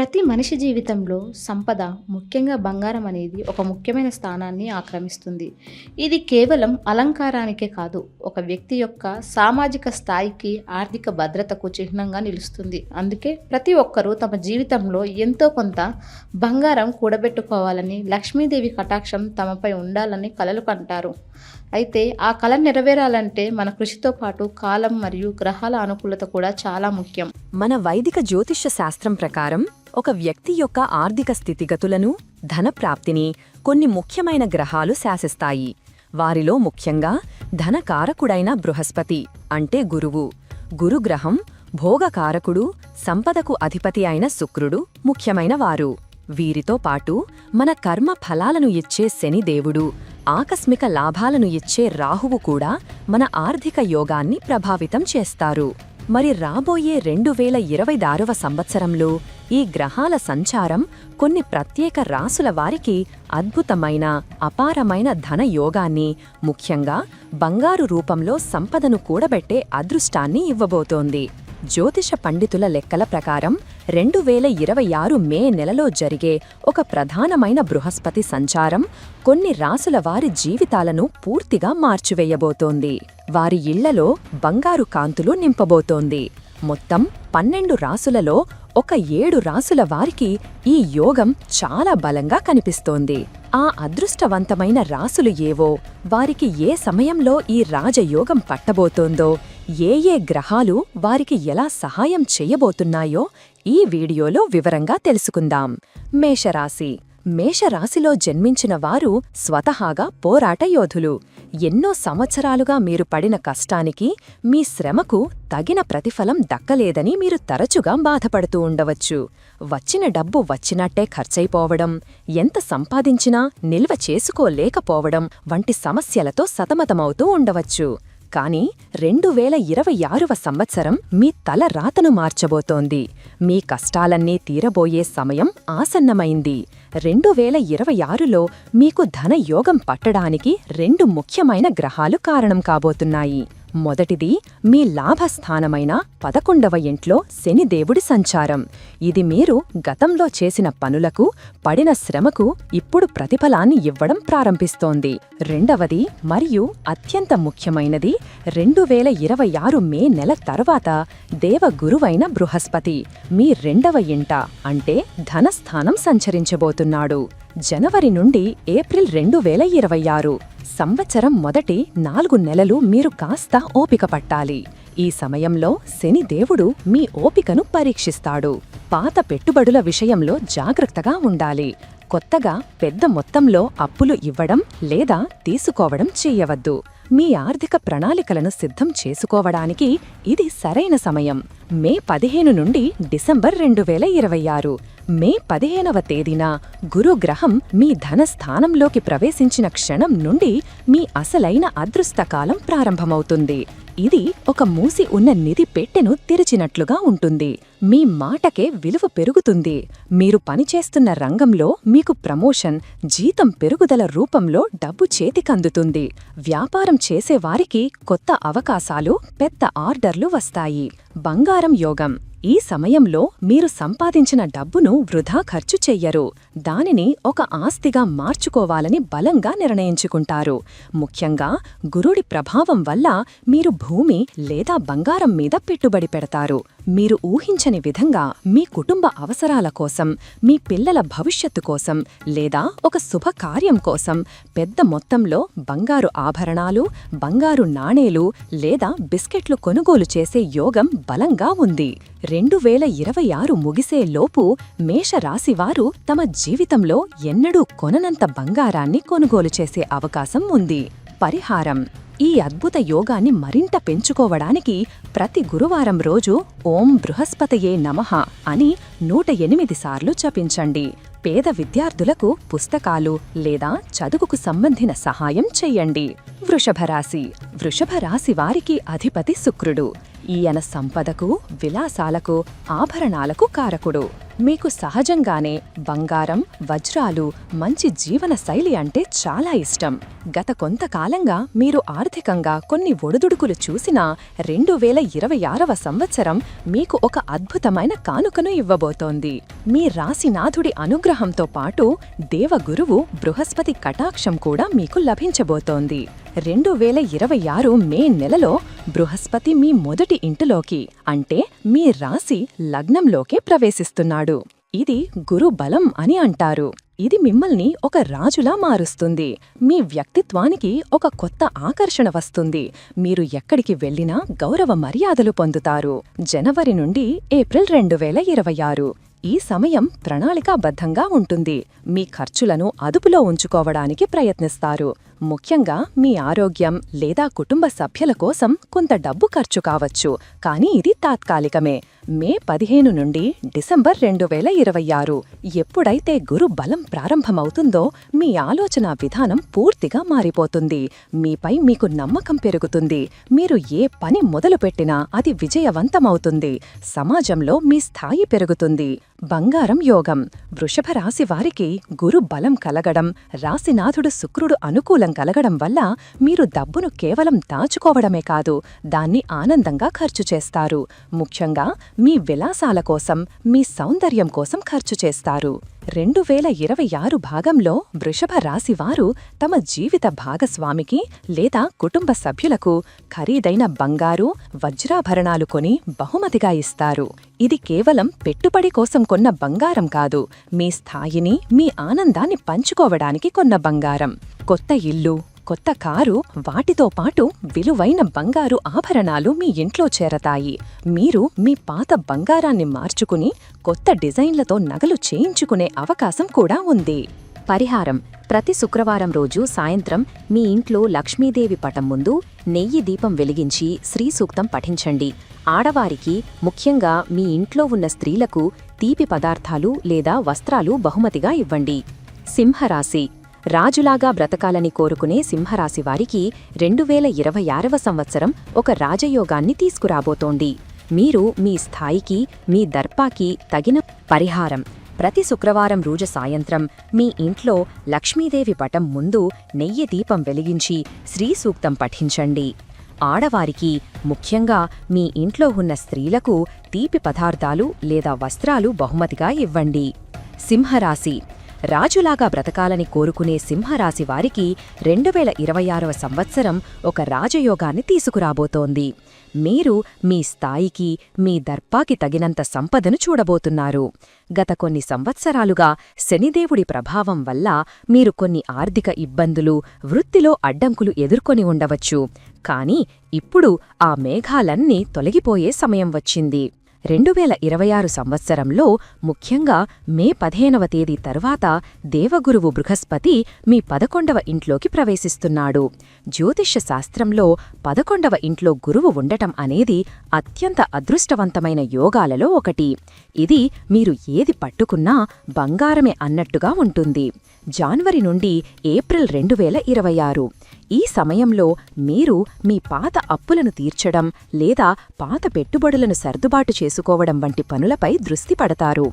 ప్రతి మనిషి జీవితంలో సంపద, ముఖ్యంగా బంగారం అనేది ఒక ముఖ్యమైన స్థానాన్ని ఆక్రమిస్తుంది. ఇది కేవలం అలంకారానికే కాదు, ఒక వ్యక్తి యొక్క సామాజిక స్థాయికి, ఆర్థిక భద్రతకు చిహ్నంగా నిలుస్తుంది. అందుకే ప్రతి ఒక్కరూ తమ జీవితంలో ఎంతో కొంత బంగారం కూడబెట్టుకోవాలని, లక్ష్మీదేవి కటాక్షం తమపై ఉండాలని కలలు కంటారు. అయితే ఆ కల నెరవేరాలంటే మన కృషితో పాటు కాలం మరియు గ్రహాల అనుకూలత కూడా చాలా ముఖ్యం. మన వైదిక జ్యోతిష్య శాస్త్రం ప్రకారం ఒక వ్యక్తి యొక్క ఆర్థిక స్థితిగతులను, ధనప్రాప్తిని కొన్ని ముఖ్యమైన గ్రహాలు శాసిస్తాయి. వారిలో ముఖ్యంగా ధనకారకుడైన బృహస్పతి అంటే గురువు, గురుగ్రహం, భోగకారకుడు, సంపదకు అధిపతి అయిన శుక్రుడు ముఖ్యమైన వారు. వీరితో పాటు మన కర్మ ఫలాలను ఇచ్చే శనిదేవుడు, ఆకస్మిక లాభాలను ఇచ్చే రాహువు కూడా మన ఆర్థిక యోగాన్ని ప్రభావితం చేస్తారు. మరి రాబోయే 2026వ సంవత్సరంలో ఈ గ్రహాల సంచారం కొన్ని ప్రత్యేక రాసుల వారికి అద్భుతమైన, అపారమైన ధన యోగాన్ని, ముఖ్యంగా బంగారు రూపంలో సంపదను కూడబెట్టే అదృష్టాన్ని ఇవ్వబోతోంది. జ్యోతిష పండితుల లెక్కల ప్రకారం 2026 మే నెలలో జరిగే ఒక ప్రధానమైన బృహస్పతి సంచారం కొన్ని రాసుల వారి జీవితాలను పూర్తిగా మార్చివేయబోతోంది. వారి ఇళ్లలో బంగారు కాంతులు నింపబోతోంది. మొత్తం 12 రాసులలో ఒక 7 రాసుల వారికి ఈ యోగం చాలా బలంగా కనిపిస్తోంది. ఆ అదృష్టవంతమైన రాసులు ఏవో, వారికి ఏ సమయంలో ఈ రాజయోగం పట్టబోతోందో, ఏ గ్రహాలు వారికి ఎలా సహాయం చెయ్యబోతున్నాయో ఈ వీడియోలో వివరంగా తెలుసుకుందాం. మేషరాశి. మేషరాశిలో జన్మించిన వారు స్వతహాగా పోరాట యోధులు. ఎన్నో సంవత్సరాలుగా మీరు పడిన కష్టానికి, మీ శ్రమకు తగిన ప్రతిఫలం దక్కలేదని మీరు తరచుగా బాధపడుతూ ఉండవచ్చు. వచ్చిన డబ్బు వచ్చినట్టే ఖర్చయిపోవడం, ఎంత సంపాదించినా నిల్వ చేసుకోలేకపోవడం వంటి సమస్యలతో సతమతమవుతూ ఉండవచ్చు. కానీ 2026వ సంవత్సరం మీ తల రాతను మార్చబోతోంది. మీ కష్టాలన్నీ తీరబోయే సమయం ఆసన్నమైంది. 2026లో మీకు ధనయోగం పట్టడానికి 2 ముఖ్యమైన గ్రహాలు కారణం కాబోతున్నాయి. మొదటిది మీ లాభస్థానమైన 11వ ఇంట్లో శనిదేవుడి సంచారం. ఇది మీరు గతంలో చేసిన పనులకు, పడిన శ్రమకు ఇప్పుడు ప్రతిఫలాన్ని ఇవ్వడం ప్రారంభిస్తోంది. రెండవది మరియు అత్యంత ముఖ్యమైనది, 2026 మే నెల తర్వాత దేవగురువైన బృహస్పతి మీ 2వ ఇంట అంటే ధనస్థానం సంచరించబోతున్నాడు. జనవరి నుండి ఏప్రిల్ 2026 సంవత్సరం మొదటి 4 నెలలు మీరు కాస్త ఓపిక పట్టాలి. ఈ సమయంలో శనిదేవుడు మీ ఓపికను పరీక్షిస్తాడు. పాత పెట్టుబడుల విషయంలో జాగ్రత్తగా ఉండాలి. కొత్తగా పెద్ద మొత్తంలో అప్పులు ఇవ్వడం లేదా తీసుకోవడం చెయ్యవద్దు. మీ ఆర్థిక ప్రణాళికలను సిద్ధం చేసుకోవడానికి ఇది సరైన సమయం. మే 15 నుండి డిసెంబర్ 2026 మే 15వ తేదీన గురుగ్రహం మీ ధనస్థానంలోకి ప్రవేశించిన క్షణం నుండి మీ అసలైన అదృష్టకాలం ప్రారంభమవుతుంది. ఇది ఒక మూసి ఉన్న నిధి పెట్టెను తెరిచినట్లుగా ఉంటుంది. మీ మాటకే విలువ పెరుగుతుంది. మీరు పనిచేస్తున్న రంగంలో మీకు ప్రమోషన్, జీతం పెరుగుదల రూపంలో డబ్బు చేతికందుతుంది. వ్యాపారం చేసేవారికి కొత్త అవకాశాలు, పెద్ద ఆర్డర్లు వస్తాయి. బంగారం యోగం. ఈ సమయంలో మీరు సంపాదించిన డబ్బును వృధా ఖర్చు చెయ్యరు. దానిని ఒక ఆస్తిగా మార్చుకోవాలని బలంగా నిర్ణయించుకుంటారు. ముఖ్యంగా గురుడి ప్రభావం వల్ల మీరు భూమి లేదా బంగారం మీద పెట్టుబడి పెడతారు. మీరు ఊహించని విధంగా మీ కుటుంబ అవసరాల కోసం, మీ పిల్లల భవిష్యత్తు కోసం లేదా ఒక శుభకార్యం కోసం పెద్ద మొత్తంలో బంగారు ఆభరణాలు, బంగారు నాణేలు లేదా బిస్కెట్లు కొనుగోలు చేసే యోగం బలంగా ఉంది. 2026 ముగిసేలోపు మేషరాశివారు తమ జీవితంలో ఎన్నడూ కొననంత బంగారాన్ని కొనుగోలు చేసే అవకాశం ఉంది. పరిహారం. ఈ అద్భుత యోగాన్ని మరింత పెంచుకోవడానికి ప్రతి గురువారం రోజు ఓం బృహస్పతయే నమః అని 108 సార్లు జపించండి. పేద విద్యార్థులకు పుస్తకాలు లేదా చదువుకు సంబంధించిన సహాయం చెయ్యండి. వృషభరాశి. వృషభరాశి వారికి అధిపతి శుక్రుడు. ఈయన సంపదకు, విలాసాలకు, ఆభరణాలకు కారకుడు. మీకు సహజంగానే బంగారం, వజ్రాలు, మంచి జీవన శైలి అంటే చాలా ఇష్టం. గత కొంతకాలంగా మీరు ఆర్థికంగా కొన్ని ఒడిదుడుకులు చూసినా 2026వ సంవత్సరం మీకు ఒక అద్భుతమైన కానుకను ఇవ్వబోతోంది. మీ రాశినాథుడి అనుగ్రహంతో పాటు దేవగురువు బృహస్పతి కటాక్షం కూడా మీకు లభించబోతోంది. 2026 మే నెలలో బృహస్పతి మీ మొదటి ఇంటిలోకి అంటే మీ రాశి లగ్నంలోకే ప్రవేశిస్తున్నాడు. ఇది గురు బలం అని అంటారు. ఇది మిమ్మల్ని ఒక రాజులా మారుస్తుంది. మీ వ్యక్తిత్వానికి ఒక కొత్త ఆకర్షణ వస్తుంది. మీరు ఎక్కడికి వెళ్లినా గౌరవ మర్యాదలు పొందుతారు. జనవరి నుండి ఏప్రిల్ 2026 ఈ సమయం ప్రణాళికాబద్ధంగా ఉంటుంది. మీ ఖర్చులను అదుపులో ఉంచుకోవడానికి ప్రయత్నిస్తారు. ముఖ్యంగా మీ ఆరోగ్యం లేదా కుటుంబ సభ్యుల కోసం కొంత డబ్బు ఖర్చు కావచ్చు, కానీ ఇది తాత్కాలికమే. మే 15 నుండి డిసెంబర్ 2026 ఎప్పుడైతే గురు బలం ప్రారంభమవుతుందో మీ ఆలోచన విధానం పూర్తిగా మారిపోతుంది. మీపై మీకు నమ్మకం పెరుగుతుంది. మీరు ఏ పని మొదలుపెట్టినా అది విజయవంతమవుతుంది. సమాజంలో మీ స్థాయి పెరుగుతుంది. బంగారం యోగం. వృషభ రాశి వారికి గురు బలం కలగడం, రాశినాథుడు శుక్రుడు అనుకూలం కలగడం వల్ల మీరు డబ్బును కేవలం దాచుకోవడమే కాదు, దాన్ని ఆనందంగా ఖర్చు చేస్తారు. ముఖ్యంగా మీ విలాసాల కోసం, మీ సౌందర్యం కోసం ఖర్చు చేస్తారు. 2026 భాగంలో వృషభ రాశివారు తమ జీవిత భాగస్వామికి లేదా కుటుంబ సభ్యులకు ఖరీదైన బంగారు, వజ్రాభరణాలు కొని బహుమతిగా ఇస్తారు. ఇది కేవలం పెట్టుబడి కోసం కొన్న బంగారం కాదు, మీ స్థాయిని, మీ ఆనందాన్ని పంచుకోవడానికి కొన్న బంగారం. కొత్త ఇల్లు, కొత్త కారు, వాటితో పాటు విలువైన బంగారు ఆభరణాలు మీ ఇంట్లో చేరతాయి. మీరు మీ పాత బంగారాన్ని మార్చుకుని కొత్త డిజైన్లతో నగలు చేయించుకునే అవకాశం కూడా ఉంది. పరిహారం: ప్రతి శుక్రవారం రోజు సాయంత్రం మీ ఇంట్లో లక్ష్మీదేవి పటం ముందు నెయ్యి దీపం వెలిగించి శ్రీ సూక్తం పఠించండి. ఆడవారికి, ముఖ్యంగా మీ ఇంట్లో ఉన్న స్త్రీలకు తీపి పదార్థాలు లేదా వస్త్రాలు బహుమతిగా ఇవ్వండి. సింహరాశి. రాజులాగా బ్రతకాలని కోరుకునే సింహరాశివారికి 2026వ సంవత్సరం ఒక రాజయోగాన్ని తీసుకురాబోతోంది. మీరు మీ స్థాయికి, మీ దర్పాకి తగిన పరిహారం: ప్రతి శుక్రవారం రోజు సాయంత్రం మీ ఇంట్లో లక్ష్మీదేవి పటం ముందు నెయ్యి దీపం వెలిగించి శ్రీ సూక్తం పఠించండి. ఆడవారికి, ముఖ్యంగా మీ ఇంట్లో ఉన్న స్త్రీలకు తీపి పదార్థాలు లేదా వస్త్రాలు బహుమతిగా ఇవ్వండి. సింహరాశి. రాజులాగా బ్రతకాలని కోరుకునే సింహరాశి వారికి 2026వ సంవత్సరం ఒక రాజయోగాన్ని తీసుకురాబోతోంది. మీరు మీ స్థాయికి, మీ దర్పాకి తగినంత సంపదను చూడబోతున్నారు. గత కొన్ని సంవత్సరాలుగా శనిదేవుడి ప్రభావం వల్ల మీరు కొన్ని ఆర్థిక ఇబ్బందులు, వృత్తిలో అడ్డంకులు ఎదుర్కొని ఉండవచ్చు. కానీ ఇప్పుడు ఆ మేఘాలన్నీ తొలగిపోయే సమయం వచ్చింది. 2026 సంవత్సరంలో, ముఖ్యంగా మే 15వ తేదీ తర్వాత దేవగురువు బృహస్పతి మీ 11వ ఇంట్లోకి ప్రవేశిస్తున్నాడు. జ్యోతిష్య శాస్త్రంలో 11వ ఇంట్లో గురువు ఉండటం అనేది అత్యంత అదృష్టవంతమైన యోగాలలో ఒకటి. ఇది మీరు ఏది పట్టుకున్నా బంగారమే అన్నట్టుగా ఉంటుంది. జనవరి నుండి ఏప్రిల్ 2026 ఈ సమయంలో మీరు మీ పాత అప్పులను తీర్చడం లేదా పాత పెట్టుబడులను సర్దుబాటు చేసుకోవడం వంటి పనులపై దృష్టి పడతారు.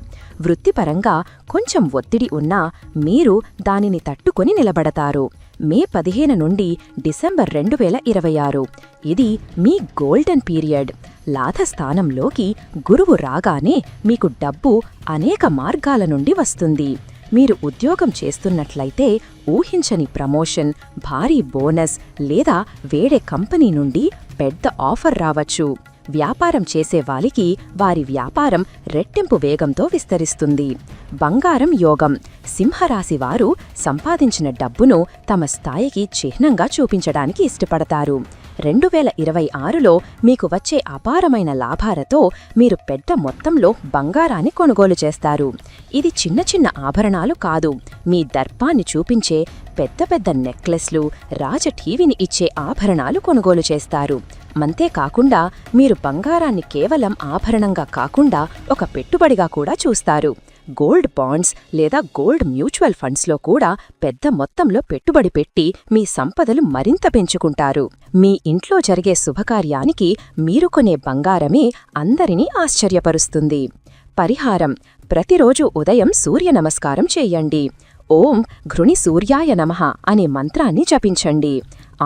వృత్తిపరంగా కొంచెం ఒత్తిడి ఉన్నా మీరు దానిని తట్టుకొని నిలబడతారు. మే 15 నుండి డిసెంబర్ 2026 ఇది మీ గోల్డెన్ పీరియడ్. లాభస్థానంలోకి గురువు రాగానే మీకు డబ్బు అనేక మార్గాల నుండి వస్తుంది. మీరు ఉద్యోగం చేస్తున్నట్లయితే ఊహించని ప్రమోషన్, భారీ బోనస్ లేదా వేరే కంపెనీ నుండి పెద్ద ఆఫర్ రావచ్చు. వ్యాపారం చేసేవారికి వారి వ్యాపారం రెట్టింపు వేగంతో విస్తరిస్తుంది. బంగారం యోగం. సింహరాశివారు సంపాదించిన డబ్బును తమ స్థాయికి చిహ్నంగా చూపించడానికి ఇష్టపడతారు. 2026లో మీకు వచ్చే అపారమైన లాభాలతో మీరు పెద్ద మొత్తంలో బంగారాన్ని కొనుగోలు చేస్తారు. ఇది చిన్న చిన్న ఆభరణాలు కాదు, మీ దర్పాన్ని చూపించే పెద్ద పెద్ద నెక్లెస్లు, టీవీని ఇచ్చే ఆభరణాలు కొనుగోలు చేస్తారు. అంతేకాకుండా మీరు బంగారాన్ని కేవలం ఆభరణంగా కాకుండా ఒక పెట్టుబడిగా కూడా చూస్తారు. గోల్డ్ బాండ్స్ లేదా గోల్డ్ మ్యూచువల్ ఫండ్స్లో కూడా పెద్ద మొత్తంలో పెట్టుబడి పెట్టి మీ సంపదలు మరింత పెంచుకుంటారు. మీ ఇంట్లో జరిగే శుభకార్యానికి మీరు కొనే బంగారమే అందరినీ ఆశ్చర్యపరుస్తుంది. పరిహారం: ప్రతిరోజు ఉదయం సూర్య నమస్కారం చేయండి. ఓం ఘృణి సూర్యాయ నమః అనే మంత్రాన్ని జపించండి.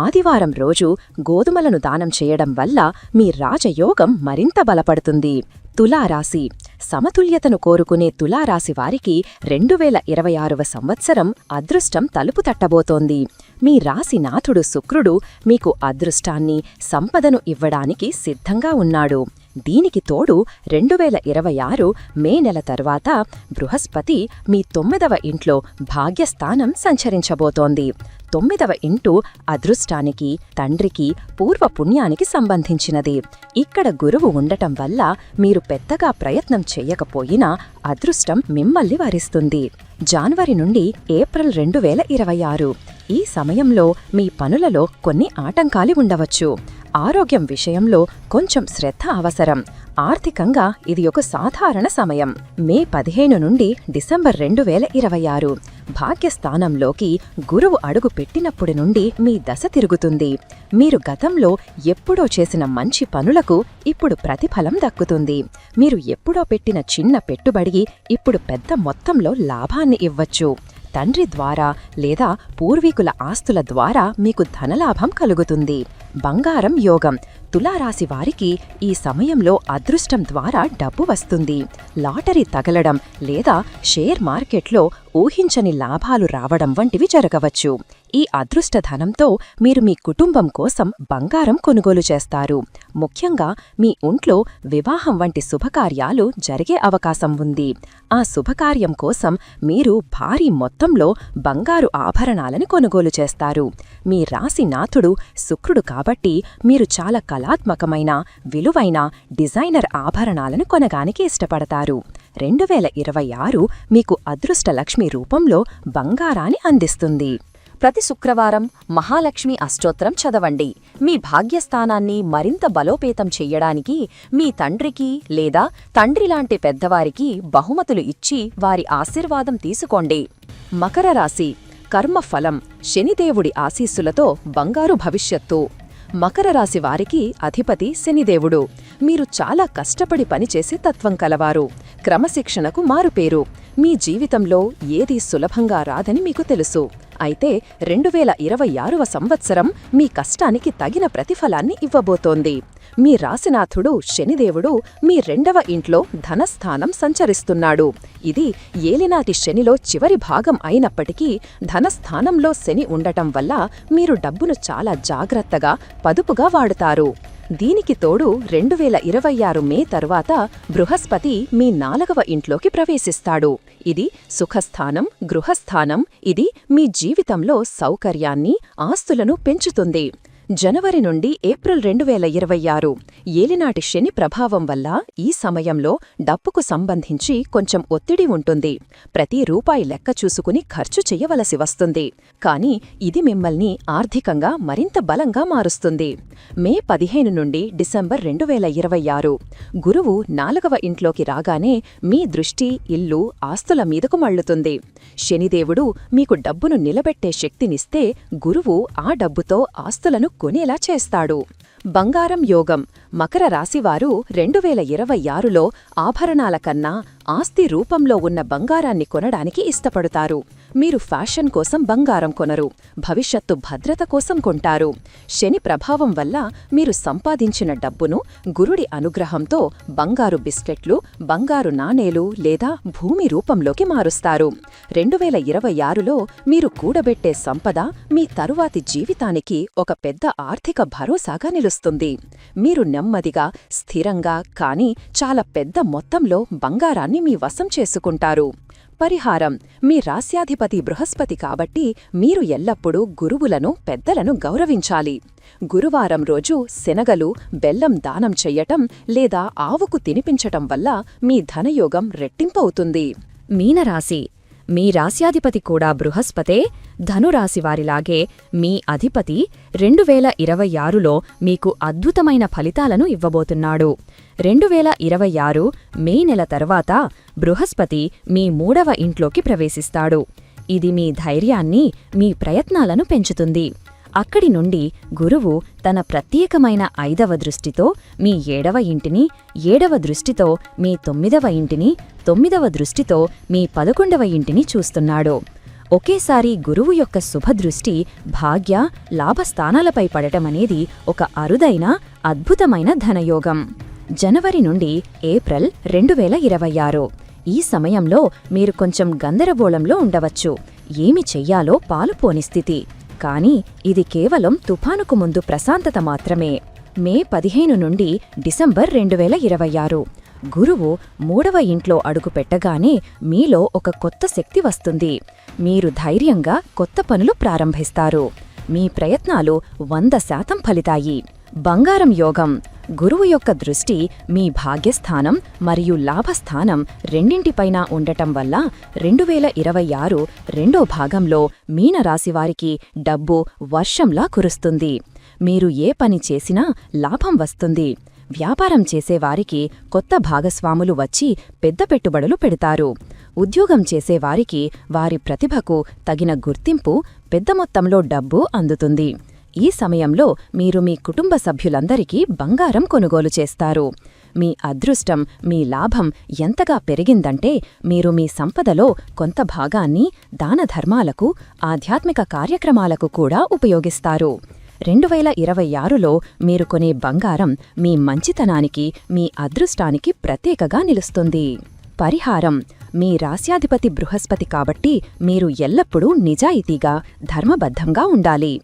ఆదివారం రోజు గోధుమలను దానం చేయడం వల్ల మీ రాజయోగం మరింత బలపడుతుంది. తులారాశి. సమతుల్యతను కోరుకునే తులారాశి వారికి 2026వ సంవత్సరం అదృష్టం తలుపు తట్టబోతోంది. మీ రాశినాథుడు శుక్రుడు మీకు అదృష్టాన్ని, సంపదను ఇవ్వడానికి సిద్ధంగా ఉన్నాడు. దీనికి తోడు 2026 మే నెల తర్వాత బృహస్పతి మీ 9వ ఇంట్లో భాగ్యస్థానం సంచరించబోతోంది. 9వ ఇంటు అదృష్టానికి, తండ్రికి, పూర్వపుణ్యానికి సంబంధించినది. ఇక్కడ గురువు ఉండటం వల్ల మీరు పెద్దగా ప్రయత్నం చెయ్యకపోయినా అదృష్టం మిమ్మల్ని వరిస్తుంది. జనవరి నుండి ఏప్రిల్ 2026 ఈ సమయంలో మీ పనులలో కొన్ని ఆటంకాలు ఉండవచ్చు. ఆరోగ్యం విషయంలో కొంచెం శ్రద్ధ అవసరం. ఆర్థికంగా ఇది ఒక సాధారణ సమయం. మే 15 నుండి డిసెంబర్ 2026 భాగ్యస్థానంలోకి గురువు అడుగు పెట్టినప్పటి నుండి మీ దశ తిరుగుతుంది. మీరు గతంలో ఎప్పుడో చేసిన మంచి పనులకు ఇప్పుడు ప్రతిఫలం దక్కుతుంది. మీరు ఎప్పుడో పెట్టిన చిన్న పెట్టుబడి ఇప్పుడు పెద్ద మొత్తంలో లాభాన్ని ఇవ్వచ్చు. తండ్రి ద్వారా లేదా పూర్వీకుల ఆస్తుల ద్వారా మీకు ధనలాభం కలుగుతుంది. బంగారం యోగం. తులారాశి వారికి ఈ సమయంలో అదృష్టం ద్వారా డబ్బు వస్తుంది. లాటరీ తగలడం లేదా షేర్ మార్కెట్లో ఊహించని లాభాలు రావడం వంటివి జరగవచ్చు. ఈ అదృష్టధనంతో మీరు మీ కుటుంబం కోసం బంగారం కొనుగోలు చేస్తారు. ముఖ్యంగా మీ ఇంట్లో వివాహం వంటి శుభకార్యాలు జరిగే అవకాశం ఉంది. ఆ శుభకార్యం కోసం మీరు భారీ మొత్తంలో బంగారు ఆభరణాలను కొనుగోలు చేస్తారు. మీ రాశినాథుడు శుక్రుడు కాబట్టి మీరు చాలా కళాత్మకమైన, విలువైన డిజైనర్ ఆభరణాలను కొనగానికి ఇష్టపడతారు. 2026 మీకు అదృష్టలక్ష్మి రూపంలో బంగారాన్ని అందిస్తుంది. ప్రతి శుక్రవారం మహాలక్ష్మి అష్టోత్తరం చదవండి. మీ భాగ్యస్థానాన్ని మరింత బలోపేతం చెయ్యడానికి మీ తండ్రికి లేదా తండ్రిలాంటి పెద్దవారికి బహుమతులు ఇచ్చి వారి ఆశీర్వాదం తీసుకోండి. మకర రాశి. కర్మఫలం. శనిదేవుడి ఆశీస్సులతో బంగారు భవిష్యత్తు. మకర రాశి వారికి అధిపతి శనిదేవుడు. మీరు చాలా కష్టపడి పనిచేసే తత్వం కలవారు. క్రమశిక్షణకు మారుపేరు. మీ జీవితంలో ఏదీ సులభంగా రాదని మీకు తెలుసు. అయితే 2026వ సంవత్సరం మీ కష్టానికి తగిన ప్రతిఫలాన్ని ఇవ్వబోతోంది. మీ రాశినాథుడు శనిదేవుడు మీ 2వ ఇంట్లో ధనస్థానం సంచరిస్తున్నాడు. ఇది ఏలినాటి శనిలో చివరి భాగం అయినప్పటికీ ధనస్థానంలో శని ఉండటం వల్ల మీరు డబ్బును చాలా జాగ్రత్తగా, పదుపుగా వాడుతారు. దీనికి తోడు 2026 మే తరువాత బృహస్పతి మీ 4వ ఇంట్లోకి ప్రవేశిస్తాడు. ఇది సుఖస్థానం, గృహస్థానం. ఇది మీ జీవితంలో సౌకర్యాన్ని, ఆస్తులను పెంచుతుంది. జనవరి నుండి ఏప్రిల్ 2026 ఏలినాటి శని ప్రభావం వల్ల ఈ సమయంలో డబ్బుకు సంబంధించి కొంచెం ఒత్తిడి ఉంటుంది. ప్రతి రూపాయి లెక్క చూసుకుని ఖర్చు చెయ్యవలసి వస్తుంది. కానీ ఇది మిమ్మల్ని ఆర్థికంగా మరింత బలంగా మారుస్తుంది. మే 15 నుండి డిసెంబర్ 2026 గురువు 4వ ఇంట్లోకి రాగానే మీ దృష్టి ఇల్లు, ఆస్తుల మీదకు మళ్లుతుంది. శనిదేవుడు మీకు డబ్బును నిలబెట్టే శక్తినిస్తే గురువు ఆ డబ్బుతో ఆస్తులను కొనేలా చేస్తాడు. బంగారం యోగం. మకర రాశివారు 2026లో ఆభరణాల కన్నా ఆస్తి రూపంలో ఉన్న బంగారాన్ని కొనడానికి ఇష్టపడతారు. మీరు ఫ్యాషన్ కోసం బంగారం కొనరు, భవిష్యత్తు భద్రత కోసం కొంటారు. శని ప్రభావం వల్ల మీరు సంపాదించిన డబ్బును గురుడి అనుగ్రహంతో బంగారు బిస్కెట్లు, బంగారు నాణేలు లేదా భూమి రూపంలోకి మారుస్తారు. 2026లో మీరు కూడబెట్టే సంపద మీ తరువాతి జీవితానికి ఒక పెద్ద ఆర్థిక భరోసాగా నిలుస్తుంది. మీరు నెమ్మదిగా, స్థిరంగా కానీ చాలా పెద్ద మొత్తంలో బంగారాన్ని మీ వశం చేసుకుంటారు. పరిహారం. మీ రాశ్యాధిపతి బృహస్పతి కాబట్టి మీరు ఎల్లప్పుడూ గురువులను, పెద్దలను గౌరవించాలి. గురువారం రోజు శనగలు, బెల్లం దానం చెయ్యటం లేదా ఆవుకు తినిపించటం వల్ల మీ ధనయోగం రెట్టింపవుతుంది. మీనరాశి. మీ రాశ్యాధిపతి కూడా బృహస్పతే. ధనురాశివారిలాగే మీ అధిపతి 2026లో మీకు అద్భుతమైన ఫలితాలను ఇవ్వబోతున్నాడు. 2026 మే నెల తర్వాత బృహస్పతి మీ 3వ ఇంట్లోకి ప్రవేశిస్తాడు. ఇది మీ ధైర్యాన్ని, మీ ప్రయత్నాలను పెంచుతుంది. అక్కడి నుండి గురువు తన ప్రత్యేకమైన 5వ దృష్టితో మీ 7వ ఇంటిని, 7వ దృష్టితో మీ 9వ ఇంటిని, 9వ దృష్టితో మీ 11వ ఇంటిని చూస్తున్నాడు. ఒకేసారి గురువు యొక్క శుభదృష్టి భాగ్య, లాభస్థానాలపై పడటమనేది ఒక అరుదైన, అద్భుతమైన ధనయోగం. జనవరి నుండి ఏప్రిల్ 2026 ఈ సమయంలో మీరు కొంచెం గందరగోళంలో ఉండవచ్చు. ఏమి చెయ్యాలో పాలుపోని స్థితి. కానీ ఇది కేవలం తుఫానుకు ముందు ప్రశాంతత మాత్రమే. మే 15 నుండి డిసెంబర్ 2026 గురువు 3వ ఇంట్లో అడుగుపెట్టగానే మీలో ఒక కొత్త శక్తి వస్తుంది. మీరు ధైర్యంగా కొత్త పనులు ప్రారంభిస్తారు. మీ ప్రయత్నాలు 100% ఫలితాయి. బంగారం యోగం. గురువు యొక్క దృష్టి మీ భాగ్యస్థానం మరియు లాభస్థానం రెండింటిపైన ఉండటం వల్ల 2026 రెండో భాగంలో మీనరాశివారికి డబ్బు వర్షంలా కురుస్తుంది. మీరు ఏ పని చేసినా లాభం వస్తుంది. వ్యాపారం చేసేవారికి కొత్త భాగస్వాములు వచ్చి పెద్ద పెట్టుబడులు పెడతారు. ఉద్యోగం చేసేవారికి వారి ప్రతిభకు తగిన గుర్తింపు, పెద్ద మొత్తంలో డబ్బు అందుతుంది. ఈ సమయంలో మీరు మీ కుటుంబ సభ్యులందరికీ బంగారం కొనుగోలు చేస్తారు. మీ అదృష్టం, మీ లాభం ఎంతగా పెరిగిందంటే మీరు మీ సంపదలో కొంత భాగాన్ని దానధర్మాలకు, ఆధ్యాత్మిక కార్యక్రమాలకు కూడా ఉపయోగిస్తారు. 2026లో మీరు కొనే బంగారం మీ మంచితనానికి, మీ అదృష్టానికి ప్రత్యేకగా నిలుస్తుంది. పరిహారం. మీ రాస్యాధిపతి బృహస్పతి కాబట్టి మీరు ఎల్లప్పుడూ నిజాయితీగా, ధర్మబద్ధంగా ఉండాలి.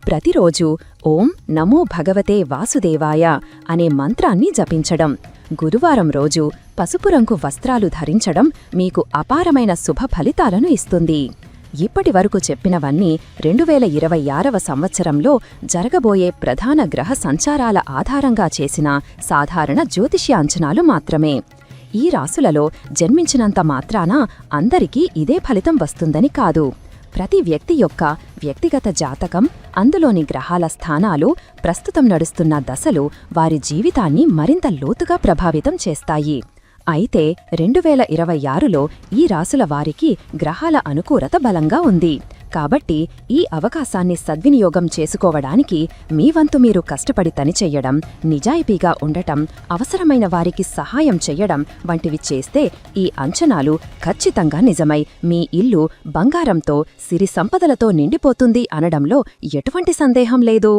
ప్రతిరోజు ఓం నమో భగవతే వాసుదేవాయ అనే మంత్రాన్ని జపించడం, గురువారం రోజు పసుపు రంగు వస్త్రాలు ధరించడం మీకు అపారమైన శుభ ఫలితాలను ఇస్తుంది. ఇప్పటివరకు చెప్పినవన్నీ 2026వ సంవత్సరంలో జరగబోయే ప్రధాన గ్రహ సంచారాల ఆధారంగా చేసిన సాధారణ జ్యోతిష్య అంచనాలు మాత్రమే. ఈ రాసులలో జన్మించినంత మాత్రాన అందరికీ ఇదే ఫలితం వస్తుందని కాదు. ప్రతి వ్యక్తి యొక్క వ్యక్తిగత జాతకం, అందులోని గ్రహాల స్థానాలు, ప్రస్తుతం నడుస్తున్న దశలు వారి జీవితాన్ని మరింత లోతుగా ప్రభావితం చేస్తాయి. అయితే 2026లో ఈ రాసుల వారికి గ్రహాల అనుకూలత బలంగా ఉంది. కాబట్టి ఈ అవకాశాన్ని సద్వినియోగం చేసుకోవడానికి మీ వంతు మీరు కష్టపడి పనిచెయ్యడం, నిజాయితీగా ఉండటం, అవసరమైన వారికి సహాయం చెయ్యడం వంటివి చేస్తే ఈ అంచనాలు ఖచ్చితంగా నిజమై మీ ఇల్లు బంగారంతో, సిరి సంపదలతో నిండిపోతుంది అనడంలో ఎటువంటి సందేహం లేదు.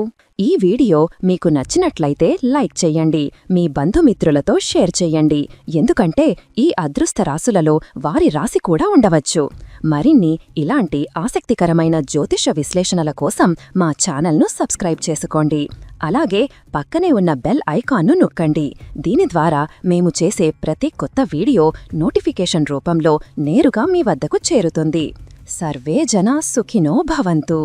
ఈ వీడియో మీకు నచ్చినట్లయితే లైక్ చెయ్యండి. మీ బంధుమిత్రులతో షేర్ చెయ్యండి. ఎందుకంటే ఈ అదృష్ట రాసులలో వారి రాశి కూడా ఉండవచ్చు. మరిన్ని ఇలాంటి ఆసక్తికరమైన జ్యోతిష విశ్లేషణల కోసం మా ఛానల్ను సబ్స్క్రైబ్ చేసుకోండి. అలాగే పక్కనే ఉన్న బెల్ ఐకాన్ను నొక్కండి. దీని ద్వారా మేము చేసే ప్రతి కొత్త వీడియో నోటిఫికేషన్ రూపంలో నేరుగా మీ వద్దకు చేరుతుంది. సర్వే జనా సుఖినో భవంతు.